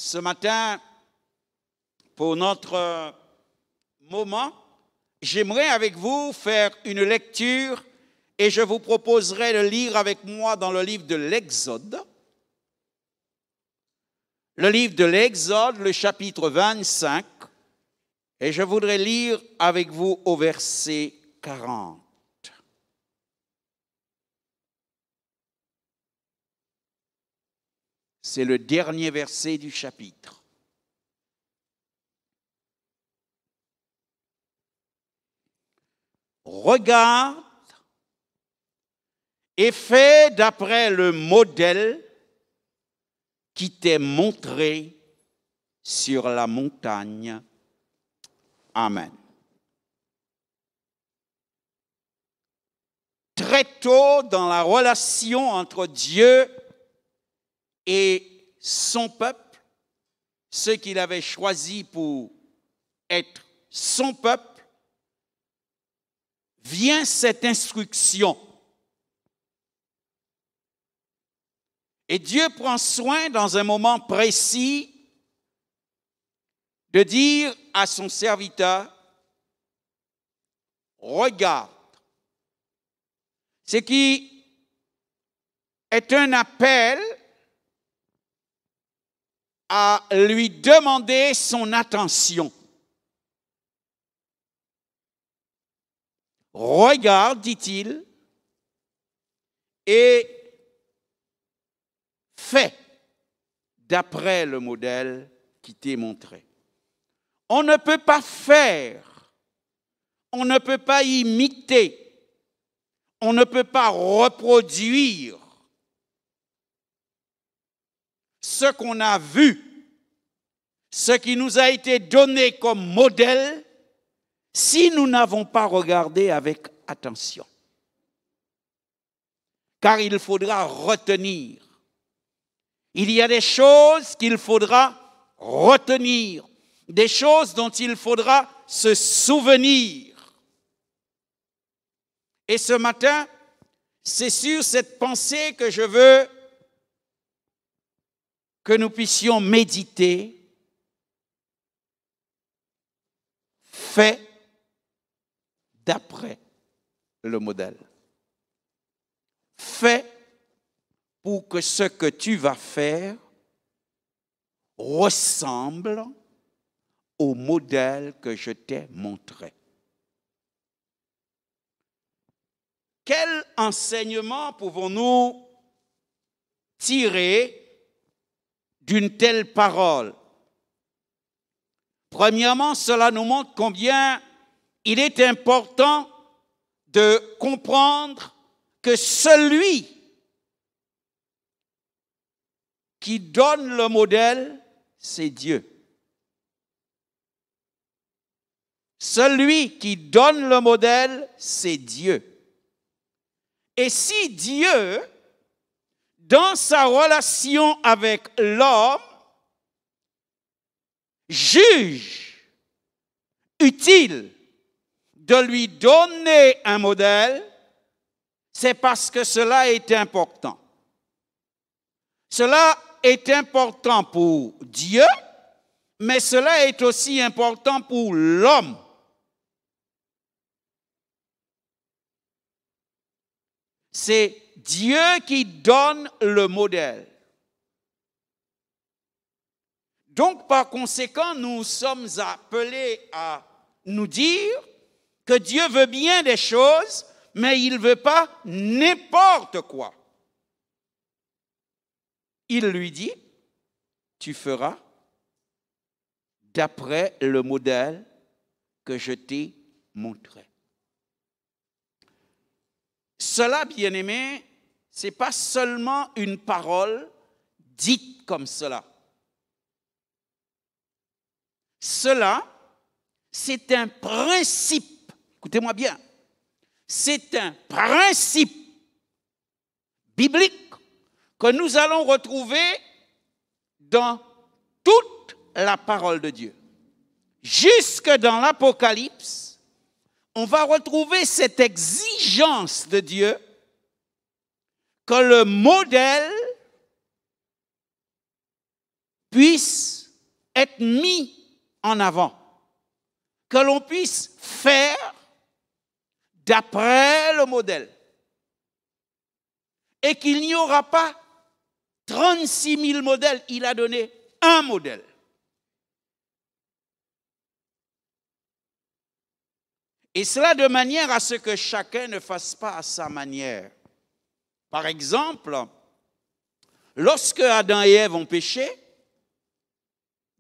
Ce matin, pour notre moment, j'aimerais avec vous faire une lecture et je vous proposerai de lire avec moi dans le livre de l'Exode. Le livre de l'Exode, le chapitre 25, et je voudrais lire avec vous au verset 40. C'est le dernier verset du chapitre. Regarde et fais d'après le modèle qui t'est montré sur la montagne. Amen. Très tôt dans la relation entre Dieu et son peuple, ceux qu'il avait choisis pour être son peuple, vient cette instruction. Et Dieu prend soin dans un moment précis de dire à son serviteur, regarde. Ce qui est un appel à lui demander son attention. Regarde, dit-il, et fais d'après le modèle qui t'est montré. On ne peut pas faire, on ne peut pas imiter, on ne peut pas reproduire ce qu'on a vu, ce qui nous a été donné comme modèle, si nous n'avons pas regardé avec attention. Car il faudra retenir. Il y a des choses qu'il faudra retenir, des choses dont il faudra se souvenir. Et ce matin, c'est sur cette pensée que je veux que nous puissions méditer. Fais d'après le modèle. Fais pour que ce que tu vas faire ressemble au modèle que je t'ai montré. Quel enseignement pouvons-nous tirer d'une telle parole? Premièrement, cela nous montre combien il est important de comprendre que celui qui donne le modèle, c'est Dieu. Celui qui donne le modèle, c'est Dieu. Et si Dieu, dans sa relation avec l'homme, juge utile de lui donner un modèle, c'est parce que cela est important. Cela est important pour Dieu, mais cela est aussi important pour l'homme. C'est Dieu qui donne le modèle. Donc, par conséquent, nous sommes appelés à nous dire que Dieu veut bien des choses, mais il ne veut pas n'importe quoi. Il lui dit, tu feras d'après le modèle que je t'ai montré. Cela, bien-aimé, ce n'est pas seulement une parole dite comme cela. Cela, c'est un principe. Écoutez-moi bien. C'est un principe biblique que nous allons retrouver dans toute la parole de Dieu. Jusque dans l'Apocalypse, on va retrouver cette exigence de Dieu que le modèle puisse être mis en avant, que l'on puisse faire d'après le modèle, et qu'il n'y aura pas 36 000 modèles, il a donné un modèle. Et cela de manière à ce que chacun ne fasse pas à sa manière. Par exemple, lorsque Adam et Ève ont péché,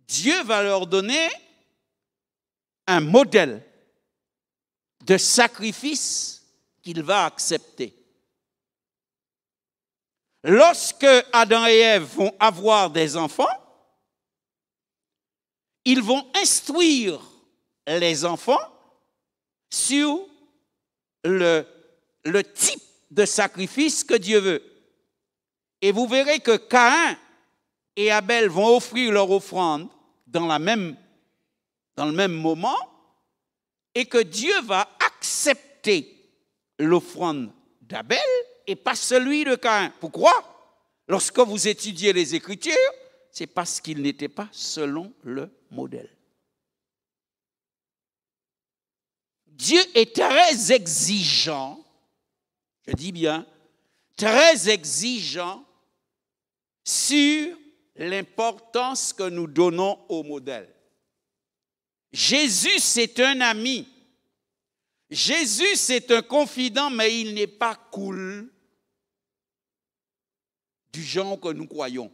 Dieu va leur donner un modèle de sacrifice qu'il va accepter. Lorsque Adam et Ève vont avoir des enfants, ils vont instruire les enfants sur le type de sacrifice que Dieu veut. Et vous verrez que Caïn et Abel vont offrir leur offrande dans le même moment, et que Dieu va accepter l'offrande d'Abel et pas celui de Caïn. Pourquoi? Lorsque vous étudiez les Écritures, c'est parce qu'il n'était pas selon le modèle. Dieu est très exigeant, je dis bien, très exigeant sur l'importance que nous donnons au modèle. Jésus, c'est un ami. Jésus, c'est un confident, mais il n'est pas cool du genre que nous croyons.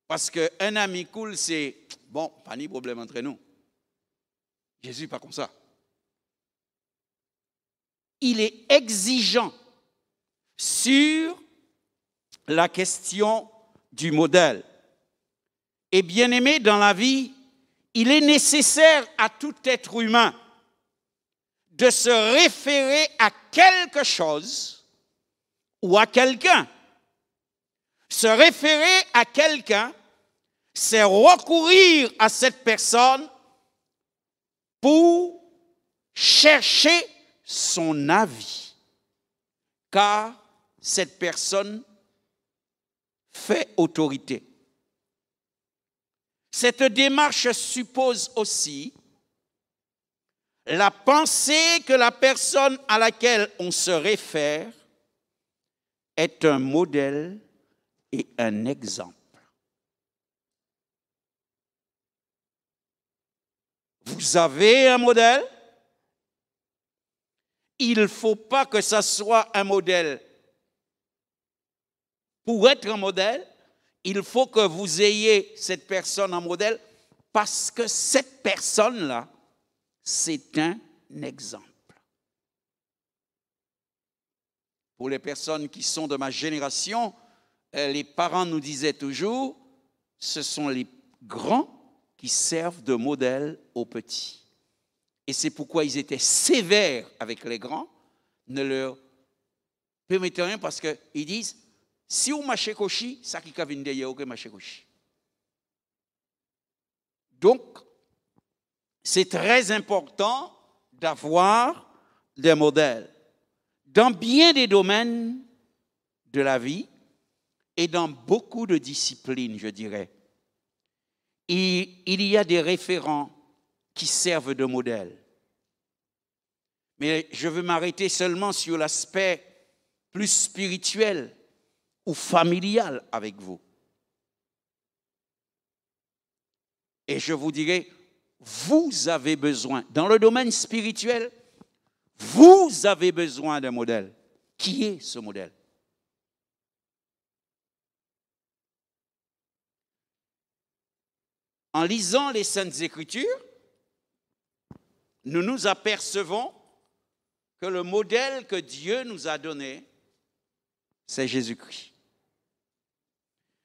Parce qu'un ami cool, c'est, bon, pas de problème entre nous. Jésus n'est pas comme ça. Il est exigeant sur la question du modèle. Et bien aimé, dans la vie, il est nécessaire à tout être humain de se référer à quelque chose ou à quelqu'un. Se référer à quelqu'un, c'est recourir à cette personne pour chercher son avis, car cette personne fait autorité. Cette démarche suppose aussi la pensée que la personne à laquelle on se réfère est un modèle et un exemple. Vous avez un modèle? Il ne faut pas que ça soit un modèle. Pour être un modèle, il faut que vous ayez cette personne en modèle parce que cette personne-là, c'est un exemple. Pour les personnes qui sont de ma génération, les parents nous disaient toujours, ce sont les grands qui servent de modèle aux petits. Et c'est pourquoi ils étaient sévères avec les grands, ne leur permettaient rien parce qu'ils disent, si vous marchez koshi, ça qui va venir derrière vous marcher koshi. Donc, c'est très important d'avoir des modèles dans bien des domaines de la vie et dans beaucoup de disciplines, je dirais. Il y a des référents qui servent de modèle. Mais je veux m'arrêter seulement sur l'aspect plus spirituel ou familial avec vous. Et je vous dirai, vous avez besoin, dans le domaine spirituel, vous avez besoin d'un modèle. Qui est ce modèle? En lisant les Saintes Écritures, nous nous apercevons que le modèle que Dieu nous a donné, c'est Jésus-Christ.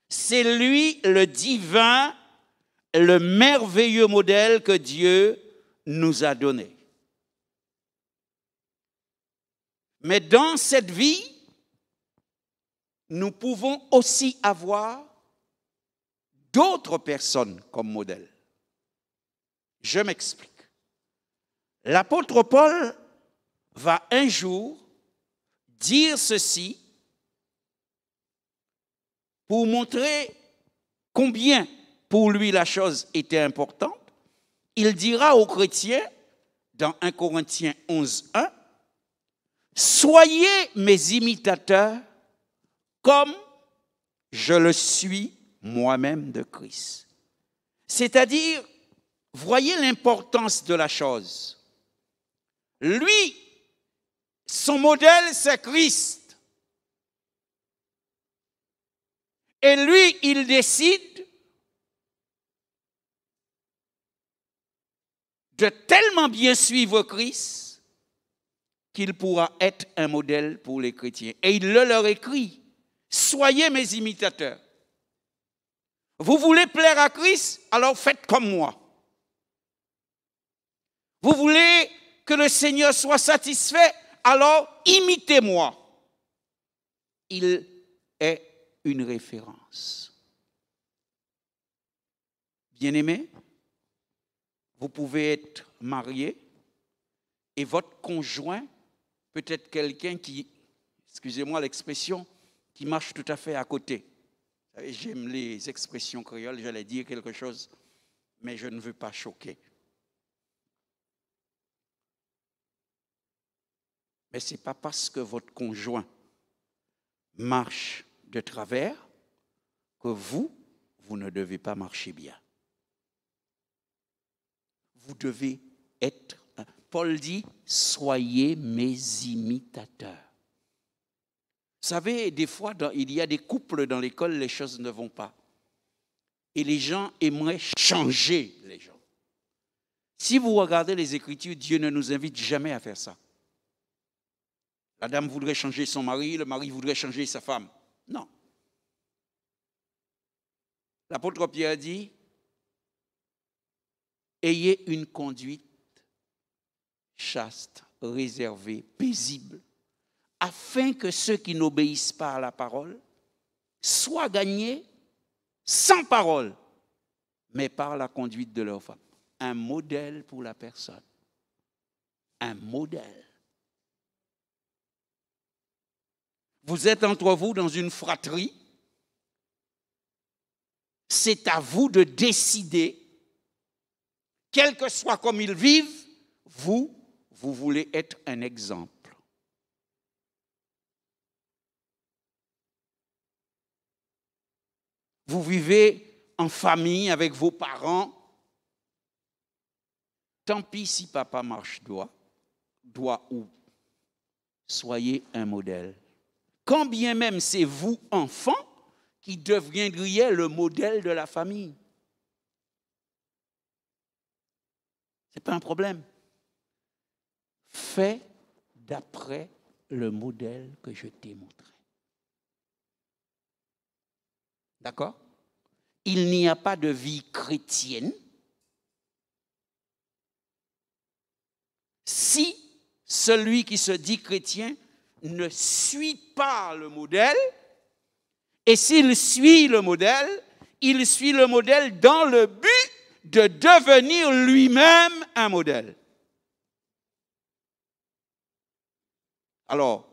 C'est lui le divin, le merveilleux modèle que Dieu nous a donné. Mais dans cette vie, nous pouvons aussi avoir d'autres personnes comme modèle. Je m'explique. L'apôtre Paul va un jour dire ceci pour montrer combien pour lui la chose était importante, il dira aux chrétiens, dans 1 Corinthiens 11, 1, « Soyez mes imitateurs comme je le suis moi-même de Christ. » C'est-à-dire, voyez l'importance de la chose. Lui, son modèle, c'est Christ. Et lui, il décide de tellement bien suivre Christ qu'il pourra être un modèle pour les chrétiens. Et il le leur écrit, « Soyez mes imitateurs. Vous voulez plaire à Christ, alors faites comme moi. Vous voulez que le Seigneur soit satisfait, alors imitez-moi. » Il est une référence. Bien-aimés, vous pouvez être marié et votre conjoint peut être quelqu'un qui, excusez-moi l'expression, qui marche tout à fait à côté. Vous savez, j'aime les expressions créoles, j'allais dire quelque chose, mais je ne veux pas choquer. Mais ce n'est pas parce que votre conjoint marche de travers que vous ne devez pas marcher bien. Vous devez être, Paul dit, soyez mes imitateurs. Vous savez, des fois, il y a des couples dans l'école, les choses ne vont pas. Et les gens aimeraient changer les gens. Si vous regardez les Écritures, Dieu ne nous invite jamais à faire ça. La dame voudrait changer son mari, le mari voudrait changer sa femme. Non. L'apôtre Pierre dit, ayez une conduite chaste, réservée, paisible, afin que ceux qui n'obéissent pas à la parole soient gagnés sans parole, mais par la conduite de leur femme. Un modèle pour la personne. Un modèle. Vous êtes entre vous dans une fratrie. C'est à vous de décider, quel que soit comme ils vivent, vous voulez être un exemple. Vous vivez en famille avec vos parents. Tant pis si papa marche droit ou soyez un modèle. Quand bien même c'est vous, enfants, qui deviendriez le modèle de la famille. Ce n'est pas un problème. Fais d'après le modèle que je t'ai montré. D'accord? Il n'y a pas de vie chrétienne si celui qui se dit chrétien ne suit pas le modèle, et s'il suit le modèle, il suit le modèle dans le but de devenir lui-même un modèle. Alors,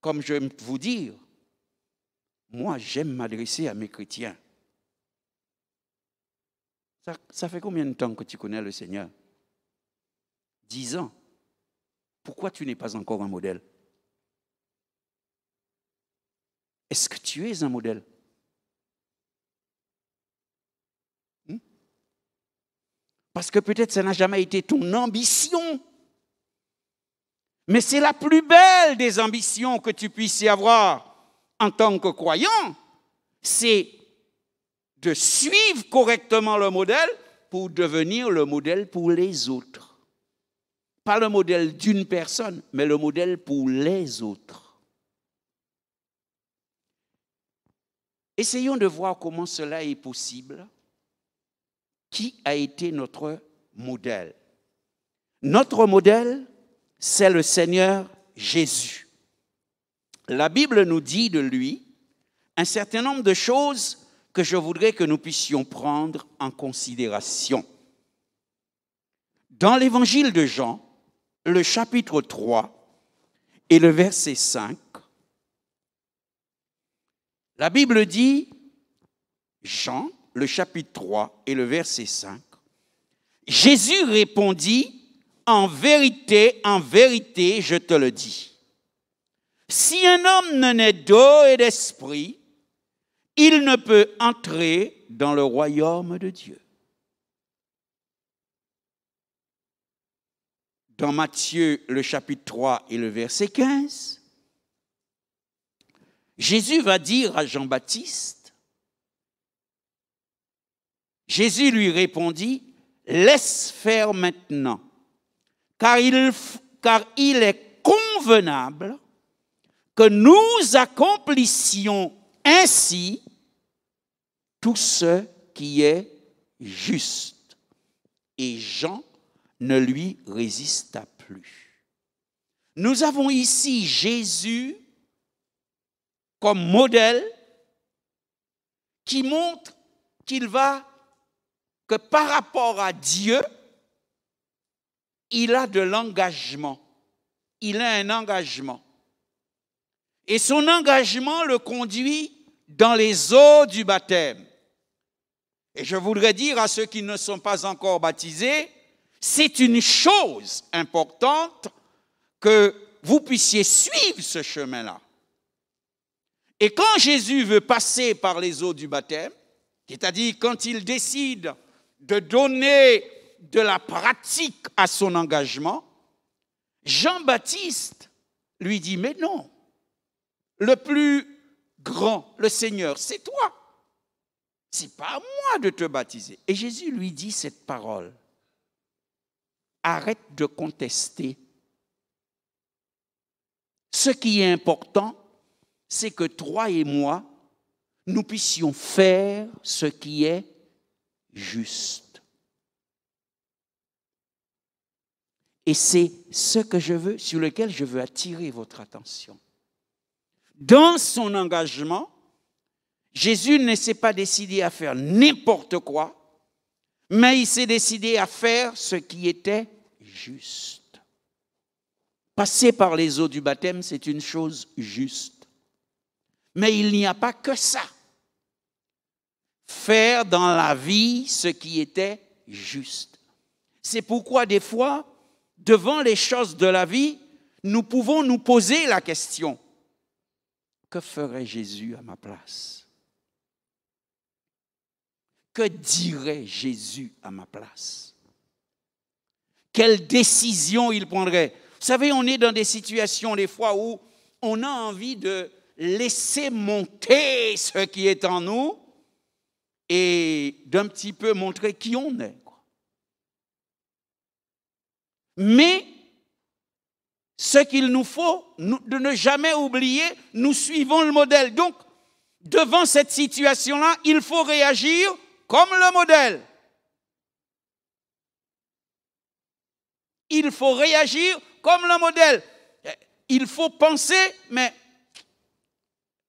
comme je vais vous dire, moi, j'aime m'adresser à mes chrétiens. Ça fait combien de temps que tu connais le Seigneur? 10 ans. Pourquoi tu n'es pas encore un modèle? Est-ce que tu es un modèle? Parce que peut-être ça n'a jamais été ton ambition. Mais c'est la plus belle des ambitions que tu puisses y avoir en tant que croyant, c'est de suivre correctement le modèle pour devenir le modèle pour les autres. Pas le modèle d'une personne, mais le modèle pour les autres. Essayons de voir comment cela est possible. Qui a été notre modèle? Notre modèle, c'est le Seigneur Jésus. La Bible nous dit de lui un certain nombre de choses que je voudrais que nous puissions prendre en considération. Dans l'évangile de Jean, le chapitre 3 et le verset 5, la Bible dit Jean, le chapitre 3 et le verset 5, Jésus répondit, en vérité, je te le dis. Si un homme ne naît d'eau et d'esprit, il ne peut entrer dans le royaume de Dieu. Dans Matthieu, le chapitre 3 et le verset 15, Jésus va dire à Jean-Baptiste, Jésus lui répondit, laisse faire maintenant, car il est convenable que nous accomplissions ainsi tout ce qui est juste. Et Jean ne lui résista plus. Nous avons ici Jésus comme modèle qui montre que par rapport à Dieu, il a de l'engagement. Il a un engagement. Et son engagement le conduit dans les eaux du baptême. Et je voudrais dire à ceux qui ne sont pas encore baptisés, c'est une chose importante que vous puissiez suivre ce chemin-là. Et quand Jésus veut passer par les eaux du baptême, c'est-à-dire quand il décide de donner de la pratique à son engagement, Jean-Baptiste lui dit, mais non, le plus grand, le Seigneur, c'est toi. C'est pas à moi de te baptiser. Et Jésus lui dit cette parole. Arrête de contester. Ce qui est important, c'est que toi et moi, nous puissions faire ce qui est juste. Et c'est ce que je veux, sur lequel je veux attirer votre attention. Dans son engagement, Jésus ne s'est pas décidé à faire n'importe quoi, mais il s'est décidé à faire ce qui était juste. Passer par les eaux du baptême, c'est une chose juste. Mais il n'y a pas que ça. Faire dans la vie ce qui était juste. C'est pourquoi des fois, devant les choses de la vie, nous pouvons nous poser la question, que ferait Jésus à ma place? Que dirait Jésus à ma place? Quelle décision il prendrait? Vous savez, on est dans des situations des fois où on a envie de laisser monter ce qui est en nous et d'un petit peu montrer qui on est. Mais ce qu'il nous faut, de ne jamais oublier, nous suivons le modèle. Donc, devant cette situation-là, il faut réagir comme le modèle. Il faut réagir comme le modèle. Il faut penser, mais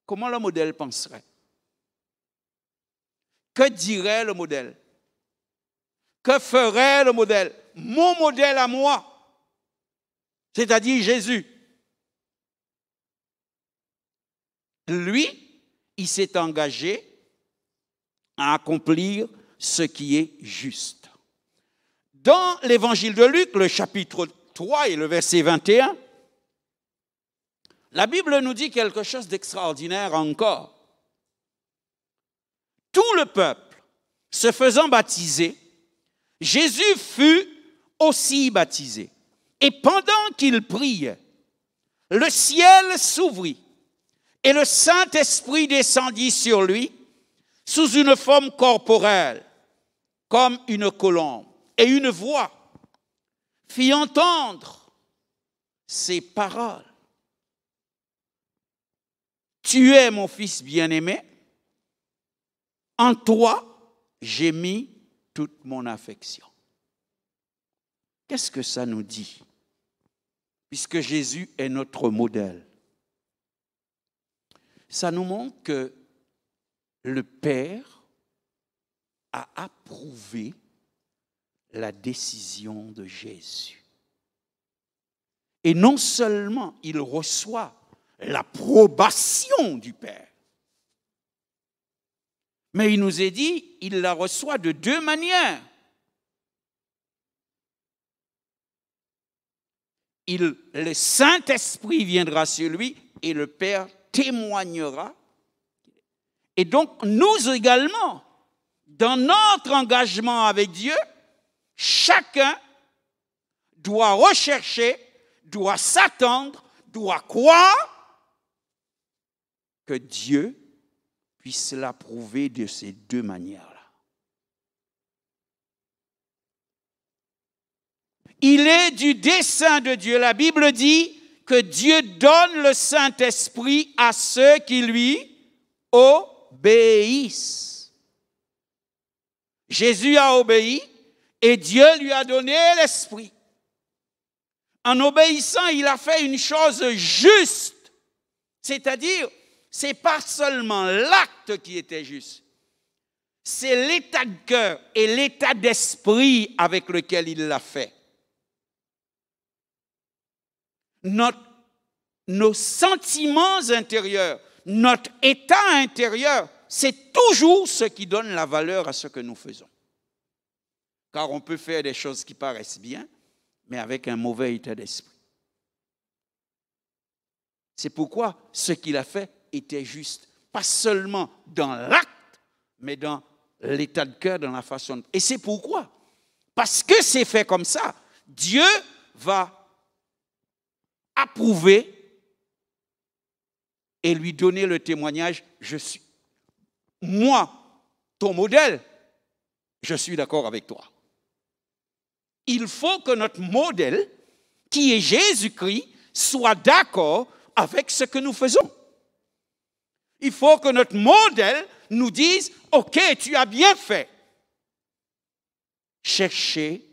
comment le modèle penserait? Que dirait le modèle? Que ferait le modèle? Mon modèle à moi, c'est-à-dire Jésus. Lui, il s'est engagé à accomplir ce qui est juste. Dans l'évangile de Luc, le chapitre 3 et le verset 21, la Bible nous dit quelque chose d'extraordinaire encore. Tout le peuple se faisant baptiser, Jésus fut aussi baptisé. Et pendant qu'il priait, le ciel s'ouvrit et le Saint-Esprit descendit sur lui sous une forme corporelle, comme une colombe. Et une voix fit entendre ces paroles. Tu es mon fils bien-aimé, en toi j'ai mis toute mon affection. Qu'est-ce que ça nous dit? Puisque Jésus est notre modèle. Ça nous montre que le Père a approuvé la décision de Jésus. Et non seulement il reçoit l'approbation du Père, Mais il nous est dit, il la reçoit de deux manières. Le Saint-Esprit viendra sur lui et le Père témoignera. Et donc, nous également, dans notre engagement avec Dieu, chacun doit rechercher, doit s'attendre, doit croire que Dieu puisse l'approuver de ces deux manières-là. Il est du dessein de Dieu. La Bible dit que Dieu donne le Saint-Esprit à ceux qui lui obéissent. Jésus a obéi et Dieu lui a donné l'Esprit. En obéissant, il a fait une chose juste. C'est-à-dire, ce n'est pas seulement l'acte qui était juste. C'est l'état de cœur et l'état d'esprit avec lequel il l'a fait. Nos sentiments intérieurs, notre état intérieur, c'est toujours ce qui donne la valeur à ce que nous faisons. Car on peut faire des choses qui paraissent bien, mais avec un mauvais état d'esprit. C'est pourquoi ce qu'il a fait était juste, pas seulement dans l'acte, mais dans l'état de cœur, dans la façon de... Et c'est pourquoi, parce que c'est fait comme ça, Dieu va approuver et lui donner le témoignage, je suis, moi, ton modèle, je suis d'accord avec toi. Il faut que notre modèle, qui est Jésus-Christ, soit d'accord avec ce que nous faisons. Il faut que notre modèle nous dise, OK, tu as bien fait. Cherchez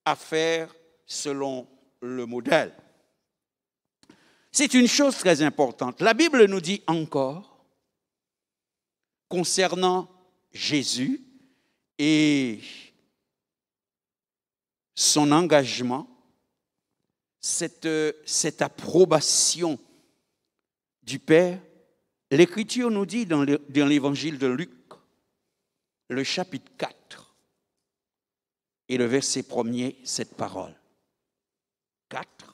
à faire selon le modèle. C'est une chose très importante. La Bible nous dit encore, concernant Jésus et son engagement, cette approbation du Père, l'Écriture nous dit dans l'Évangile de Luc, le chapitre 4, et le verset 1er, cette parole. 4.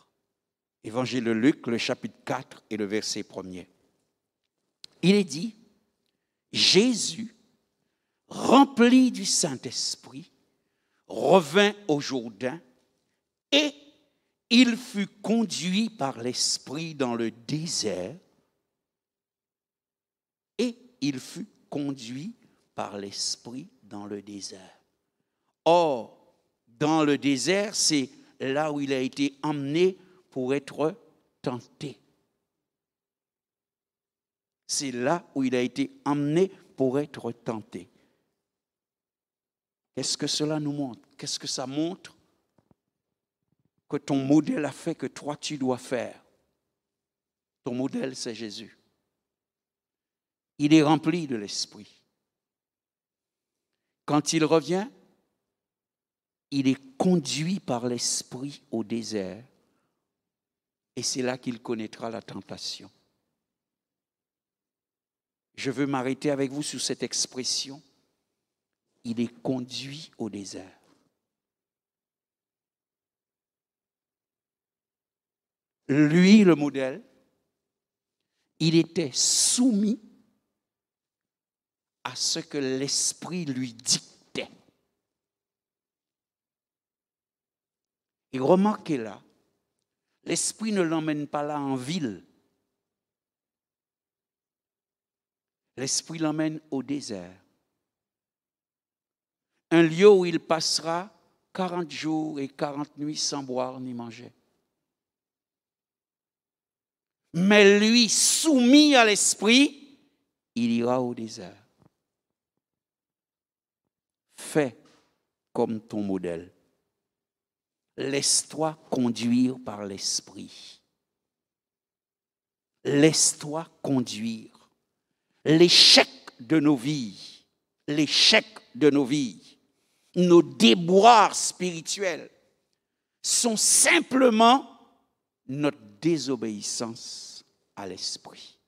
Évangile de Luc, le chapitre 4 et le verset 1er. Il est dit, Jésus, rempli du Saint-Esprit, revint au Jourdain et il fut conduit par l'Esprit dans le désert. Et il fut conduit par l'Esprit dans le désert. Or, dans le désert, c'est là où il a été emmené pour être tenté. C'est là où il a été emmené pour être tenté. Qu'est-ce que cela nous montre? Qu'est-ce que ça montre? Que ton modèle a fait que toi tu dois faire. Ton modèle, c'est Jésus. Il est rempli de l'Esprit. Quand il revient, il est conduit par l'Esprit au désert. Et c'est là qu'il connaîtra la tentation. Je veux m'arrêter avec vous sur cette expression. Il est conduit au désert. Lui, le modèle, il était soumis à ce que l'Esprit lui dictait. Et remarquez là, l'Esprit ne l'emmène pas là en ville. L'Esprit l'emmène au désert. Un lieu où il passera 40 jours et 40 nuits sans boire ni manger. Mais lui, soumis à l'Esprit, il ira au désert. Fais comme ton modèle. Laisse-toi conduire par l'Esprit. Laisse-toi conduire. L'échec de nos vies, nos déboires spirituels sont simplement notre désobéissance à l'Esprit.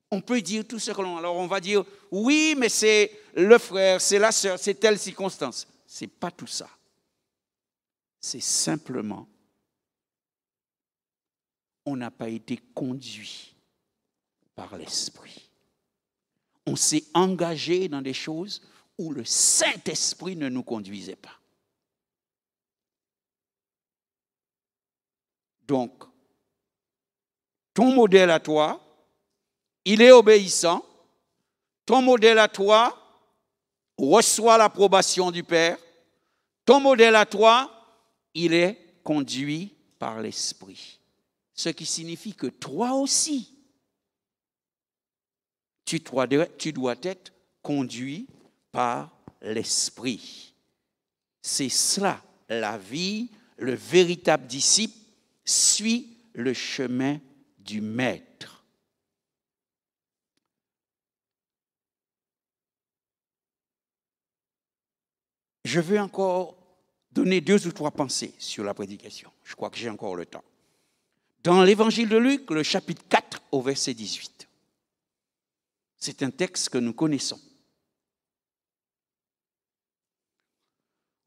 On peut dire tout ce que l'on... Alors on va dire, oui, mais c'est le frère, c'est la sœur, c'est telle circonstance. Ce n'est pas tout ça. C'est simplement, on n'a pas été conduit par l'Esprit. On s'est engagé dans des choses où le Saint-Esprit ne nous conduisait pas. Donc, ton modèle à toi, il est obéissant. Ton modèle à toi reçoit l'approbation du Père. Ton modèle à toi, il est conduit par l'Esprit. Ce qui signifie que toi aussi, tu dois être conduit par l'Esprit. C'est cela, la vie, le véritable disciple suit le chemin du Maître. Je veux encore donner 2 ou 3 pensées sur la prédication. Je crois que j'ai encore le temps. Dans l'évangile de Luc, le chapitre 4 au verset 18. C'est un texte que nous connaissons.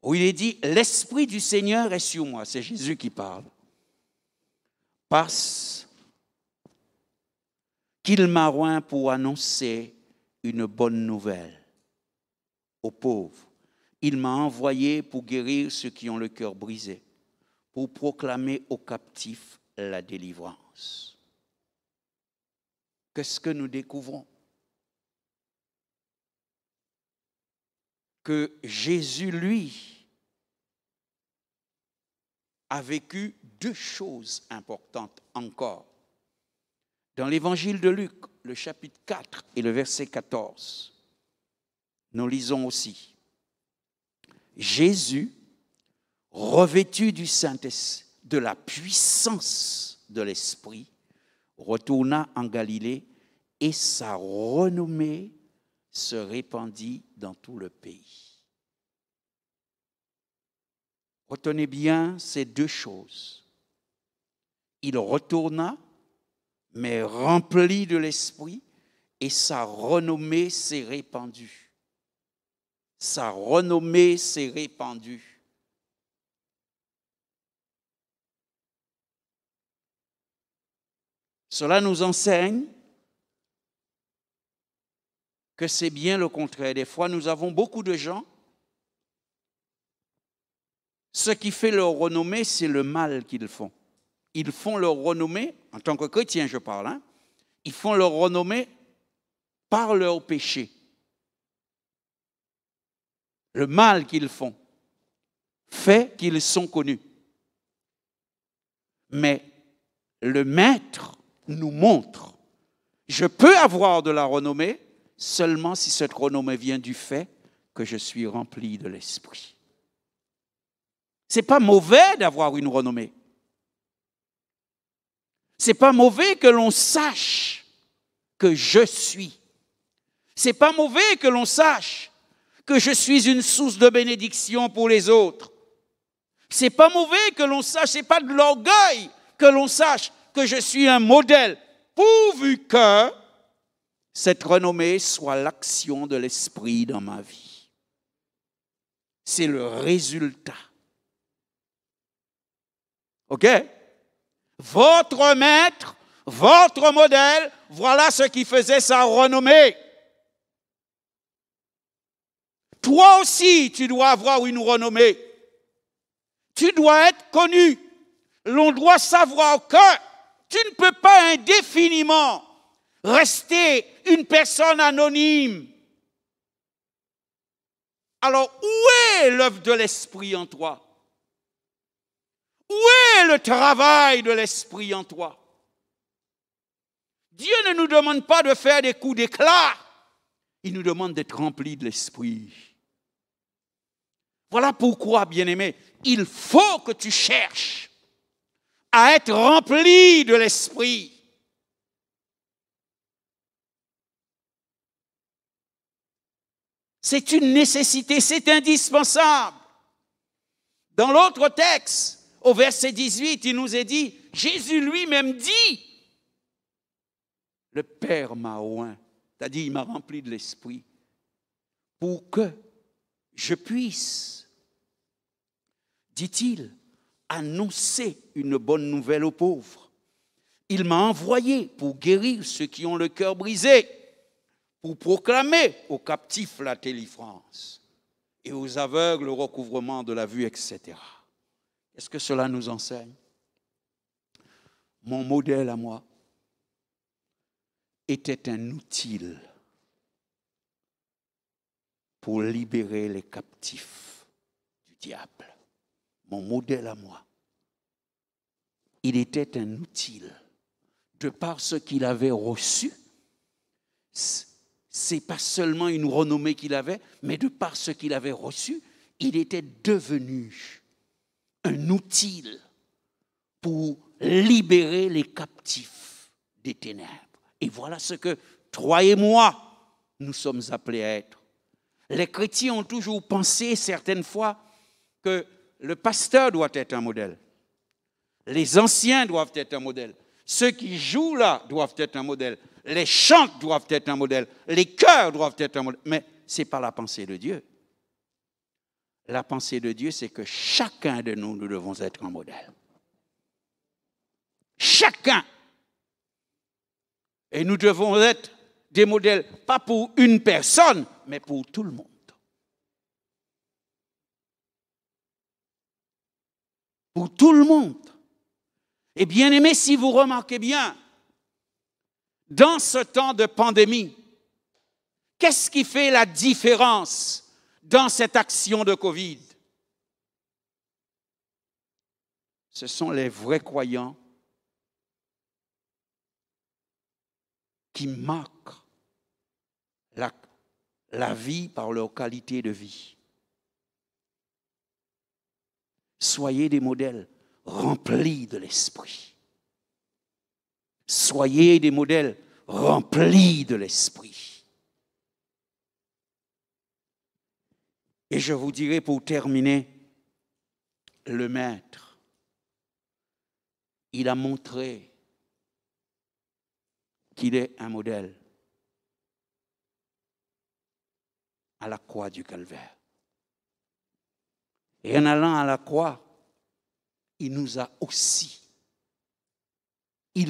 Où il est dit, l'Esprit du Seigneur est sur moi. C'est Jésus qui parle. Parce qu'il m'a oint pour annoncer une bonne nouvelle aux pauvres. Il m'a envoyé pour guérir ceux qui ont le cœur brisé, pour proclamer aux captifs la délivrance. Qu'est-ce que nous découvrons? Que Jésus, lui, a vécu 2 choses importantes encore. Dans l'évangile de Luc, le chapitre 4 et le verset 14, nous lisons aussi: Jésus, revêtu du Saint-Esprit, de la puissance de l'Esprit, retourna en Galilée et sa renommée se répandit dans tout le pays. Retenez bien ces 2 choses. Il retourna, mais rempli de l'Esprit, et sa renommée s'est répandue. Sa renommée s'est répandue. Cela nous enseigne que c'est bien le contraire. Des fois, nous avons beaucoup de gens, ce qui fait leur renommée, c'est le mal qu'ils font. Ils font leur renommée, en tant que chrétiens je parle, ils font leur renommée par leur péché. Le mal qu'ils font fait qu'ils sont connus. Mais le Maître nous montre, je peux avoir de la renommée seulement si cette renommée vient du fait que je suis rempli de l'Esprit. Ce n'est pas mauvais d'avoir une renommée. Ce n'est pas mauvais que l'on sache que je suis. Ce n'est pas mauvais que l'on sache que je suis une source de bénédiction pour les autres. Ce n'est pas mauvais que l'on sache, ce n'est pas de l'orgueil que l'on sache que je suis un modèle, pourvu que cette renommée soit l'action de l'Esprit dans ma vie. C'est le résultat. OK? Votre maître, votre modèle, voilà ce qui faisait sa renommée. Toi aussi, tu dois avoir une renommée. Tu dois être connu. L'on doit savoir que tu ne peux pas indéfiniment rester une personne anonyme. Alors, où est l'œuvre de l'Esprit en toi? Où est le travail de l'Esprit en toi? Dieu ne nous demande pas de faire des coups d'éclat. Il nous demande d'être remplis de l'Esprit. Voilà pourquoi, bien-aimé, il faut que tu cherches à être rempli de l'Esprit. C'est une nécessité, c'est indispensable. Dans l'autre texte, au verset 18, il nous est dit, Jésus lui-même dit, le Père m'a oint, c'est-à-dire il m'a rempli de l'Esprit, pour que je puisse, dit-il, annoncer une bonne nouvelle aux pauvres. Il m'a envoyé pour guérir ceux qui ont le cœur brisé, pour proclamer aux captifs la délivrance et aux aveugles le recouvrement de la vue, etc. Est-ce que cela nous enseigne? Mon modèle à moi était un outil pour libérer les captifs du diable. Mon modèle à moi, il était un outil. De par ce qu'il avait reçu, c'est pas seulement une renommée qu'il avait, mais de par ce qu'il avait reçu, il était devenu un outil pour libérer les captifs des ténèbres. Et voilà ce que toi et moi, nous sommes appelés à être. Les chrétiens ont toujours pensé, certaines fois, que le pasteur doit être un modèle. Les anciens doivent être un modèle. Ceux qui jouent là doivent être un modèle. Les chants doivent être un modèle. Les chœurs doivent être un modèle. Mais ce n'est pas la pensée de Dieu. La pensée de Dieu, c'est que chacun de nous, nous devons être un modèle. Chacun. Et nous devons être des modèles, pas pour une personne, mais pour tout le monde. Pour tout le monde. Et bien aimé, si vous remarquez bien, dans ce temps de pandémie, qu'est-ce qui fait la différence dans cette action de Covid? Ce sont les vrais croyants qui marquent la vie par leur qualité de vie. Soyez des modèles remplis de l'Esprit. Soyez des modèles remplis de l'Esprit. Et je vous dirai pour terminer, le Maître, il a montré qu'il est un modèle à la croix du Calvaire. Et en allant à la croix, il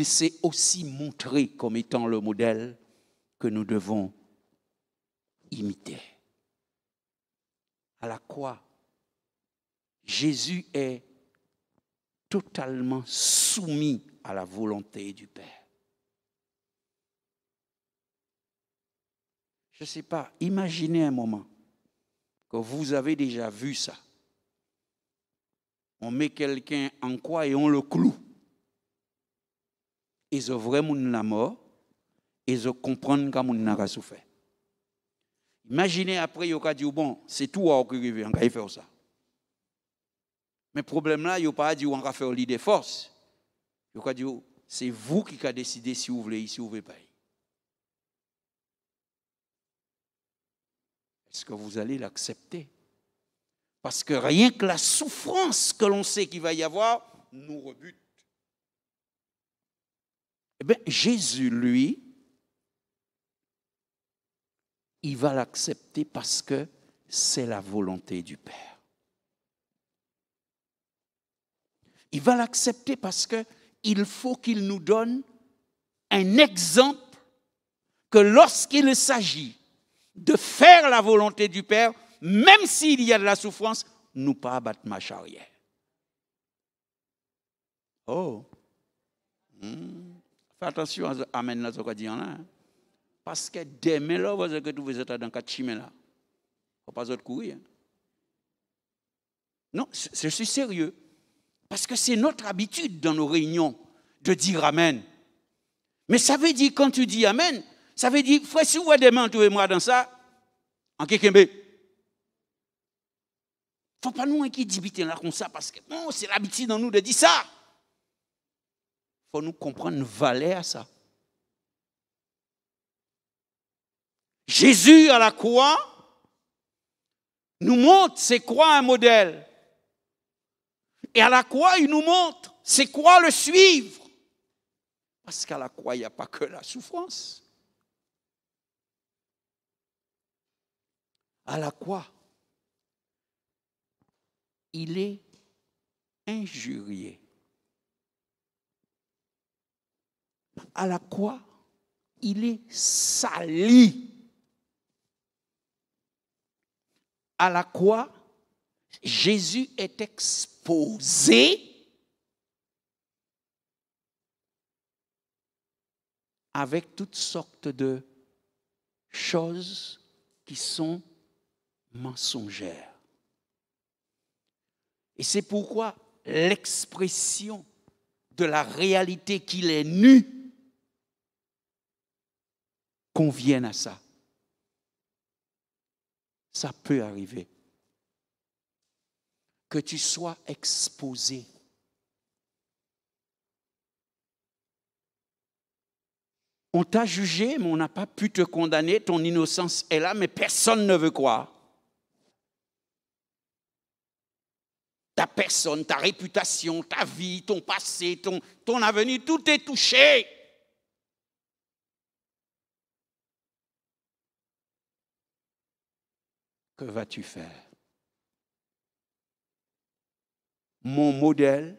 s'est aussi montré comme étant le modèle que nous devons imiter. À la croix, Jésus est totalement soumis à la volonté du Père. Je ne sais pas, imaginez un moment que vous avez déjà vu ça. On met quelqu'un en croix et on le cloue. Ils ont vraiment la mort, ils ont compris comment on a souffert. Imaginez après, il a dit, bon, c'est tout à qui arrive, on va faire ça. Mais le problème là, il n'a pas dit, on va faire l'idée force. Il a dit, c'est vous qui avez décidé si vous voulez, si vous ne voulez pas. Est-ce que vous allez l'accepter? Parce que rien que la souffrance que l'on sait qu'il va y avoir nous rebute. Eh bien, Jésus, lui, il va l'accepter parce que c'est la volonté du Père. Il va l'accepter parce qu'il faut qu'il nous donne un exemple que lorsqu'il s'agit de faire la volonté du Père, même s'il y a de la souffrance, nous pas abattre marche arrière. Oh. Fais attention à Amen là, ce qu'on dit là. Parce que demain, là, vous avez que vous êtes dans 4 chemins là. Faut pas autre courir. Non, je suis sérieux. Parce que c'est notre habitude dans nos réunions de dire Amen. Mais ça veut dire, quand tu dis Amen, ça veut dire, frère, si vous avez demain, trouvez-moi dans ça, en quelqu'un. Il ne faut pas nous qui discuter là comme ça, parce que bon, c'est l'habitude dans nous de dire ça. Il faut nous comprendre une valeur à ça. Jésus à la croix nous montre c'est quoi un modèle. Et à la croix, il nous montre c'est quoi le suivre. Parce qu'à la croix, il n'y a pas que la souffrance. À la croix, il est injurié. À la croix, il est sali. À la croix, Jésus est exposé avec toutes sortes de choses qui sont mensongères. Et c'est pourquoi l'expression de la réalité qu'il est nu convient à ça. Ça peut arriver que tu sois exposé. On t'a jugé, mais on n'a pas pu te condamner. Ton innocence est là, mais personne ne veut croire. Ta personne, ta réputation, ta vie, ton passé, ton avenir, tout est touché. Que vas-tu faire? Mon modèle,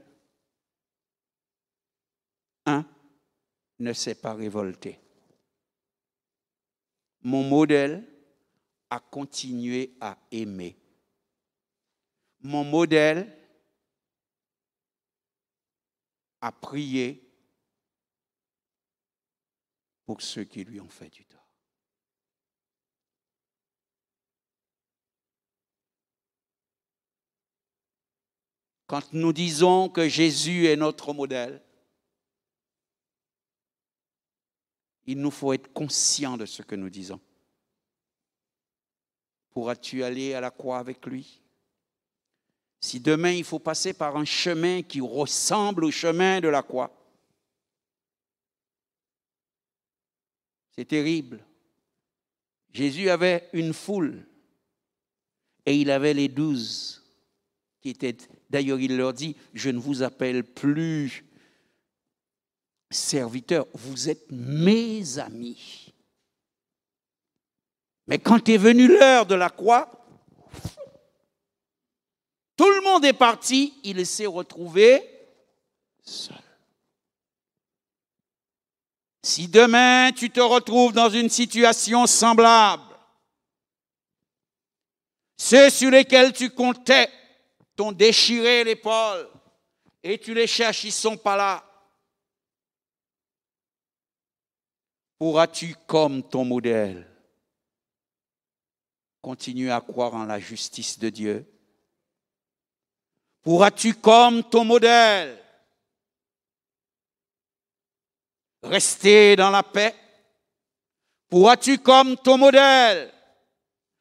ne s'est pas révolté. Mon modèle a continué à aimer. Mon modèle a prié pour ceux qui lui ont fait du tort. Quand nous disons que Jésus est notre modèle, il nous faut être conscient de ce que nous disons. Pourras-tu aller à la croix avec lui? Si demain il faut passer par un chemin qui ressemble au chemin de la croix, c'est terrible. Jésus avait une foule et il avait les 12 qui étaient, d'ailleurs il leur dit, je ne vous appelle plus serviteurs, vous êtes mes amis. Mais quand est venue l'heure de la croix, tout le monde est parti, il s'est retrouvé seul. Si demain tu te retrouves dans une situation semblable, ceux sur lesquels tu comptais t'ont déchiré l'épaule et tu les cherches, ils ne sont pas là. Pourras-tu, comme ton modèle, continuer à croire en la justice de Dieu? Pourras-tu, comme ton modèle, rester dans la paix? Pourras-tu, comme ton modèle,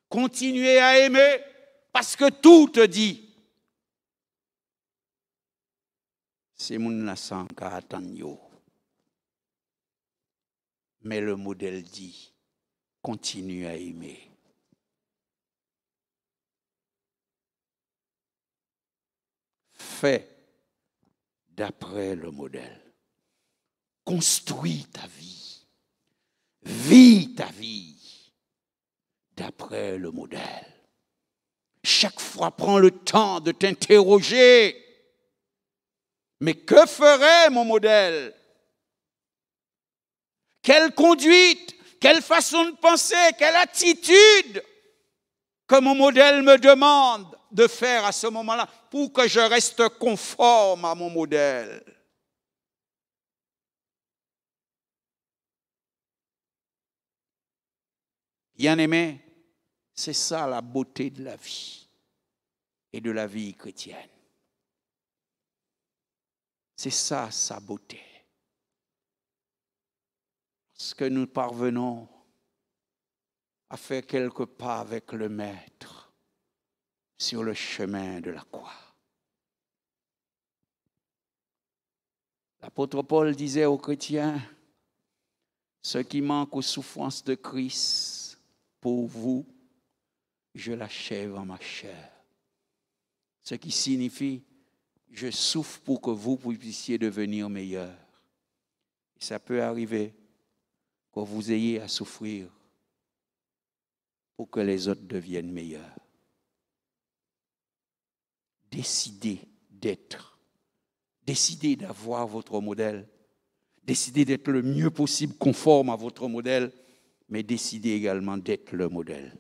continuer à aimer? Parce que tout te dit, c'est mon naissance qui attend. Mais le modèle dit, continue à aimer. Fais d'après le modèle. Construis ta vie. Vis ta vie d'après le modèle. Chaque fois, prends le temps de t'interroger. Mais que ferait mon modèle? Quelle conduite, quelle façon de penser, quelle attitude que mon modèle me demande de faire à ce moment-là pour que je reste conforme à mon modèle. Bien-aimé, c'est ça la beauté de la vie et de la vie chrétienne. C'est ça sa beauté. Parce que nous parvenons à faire quelques pas avec le Maître sur le chemin de la croix. L'apôtre Paul disait aux chrétiens, ce qui manque aux souffrances de Christ, pour vous, je l'achève en ma chair. Ce qui signifie, je souffre pour que vous puissiez devenir meilleurs. Ça peut arriver que vous ayez à souffrir pour que les autres deviennent meilleurs. Décidez d'être, décidez d'avoir votre modèle, décidez d'être le mieux possible conforme à votre modèle, mais décidez également d'être le modèle.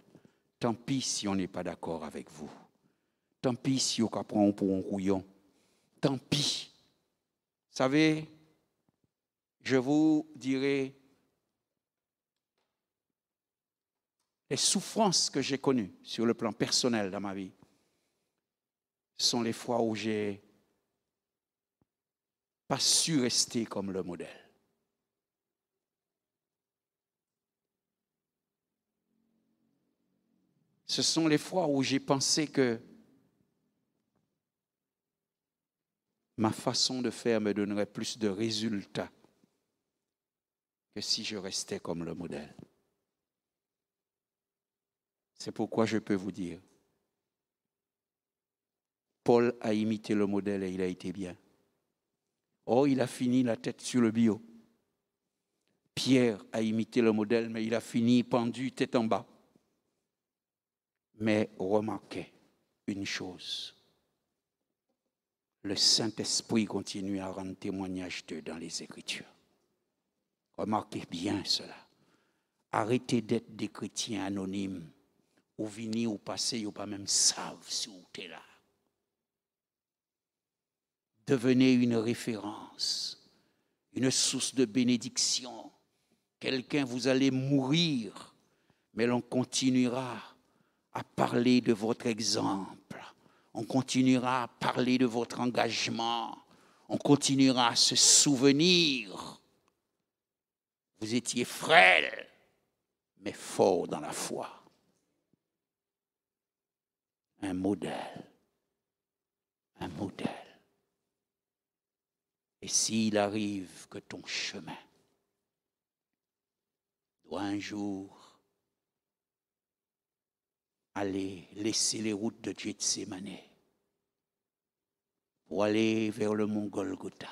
Tant pis si on n'est pas d'accord avec vous. Tant pis si on prend pour un couillon. Tant pis. Vous savez, je vous dirai les souffrances que j'ai connues sur le plan personnel dans ma vie sont les fois où j'ai pas su rester comme le modèle. Ce sont les fois où j'ai pensé que ma façon de faire me donnerait plus de résultats que si je restais comme le modèle. C'est pourquoi je peux vous dire, Paul a imité le modèle et il a été bien. Oh, il a fini la tête sur le bio. Pierre a imité le modèle, mais il a fini pendu tête en bas. Mais remarquez une chose. Le Saint-Esprit continue à rendre témoignage d'eux dans les Écritures. Remarquez bien cela. Arrêtez d'être des chrétiens anonymes. Ou venir ou passer, ou pas même savent si vous êtes là. Devenez une référence, une source de bénédiction. Quelqu'un, vous allez mourir, mais l'on continuera à parler de votre exemple. On continuera à parler de votre engagement. On continuera à se souvenir. Vous étiez frêle, mais fort dans la foi. Un modèle. Un modèle. Et s'il arrive que ton chemin doit un jour aller laisser les routes de Gethsémane pour aller vers le mont Golgotha,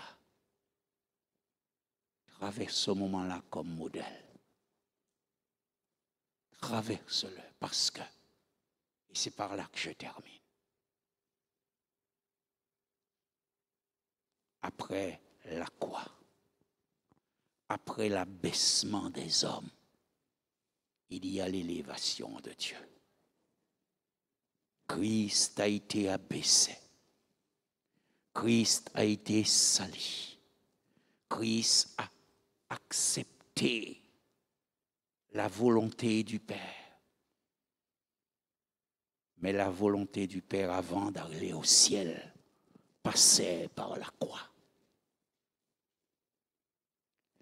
traverse ce moment-là comme modèle. Traverse-le parce que, et c'est par là que je termine, après la croix, après l'abaissement des hommes, il y a l'élévation de Dieu. Christ a été abaissé. Christ a été sali. Christ a accepté la volonté du Père. Mais la volonté du Père avant d'arriver au ciel passait par la croix.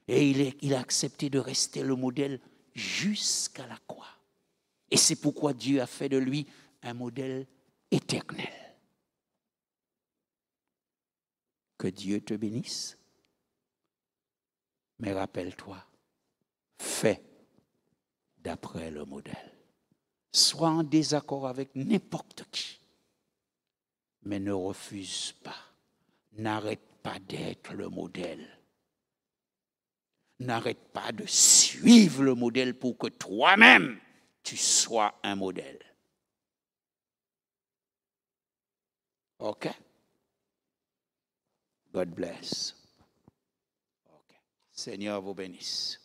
Et il a accepté de rester le modèle jusqu'à la croix. Et c'est pourquoi Dieu a fait de lui un modèle éternel. Que Dieu te bénisse. Mais rappelle-toi, fais d'après le modèle. Sois en désaccord avec n'importe qui. Mais ne refuse pas. N'arrête pas d'être le modèle. N'arrête pas de suivre le modèle pour que toi-même, tu sois un modèle. OK? God bless. OK. Seigneur vous bénisse.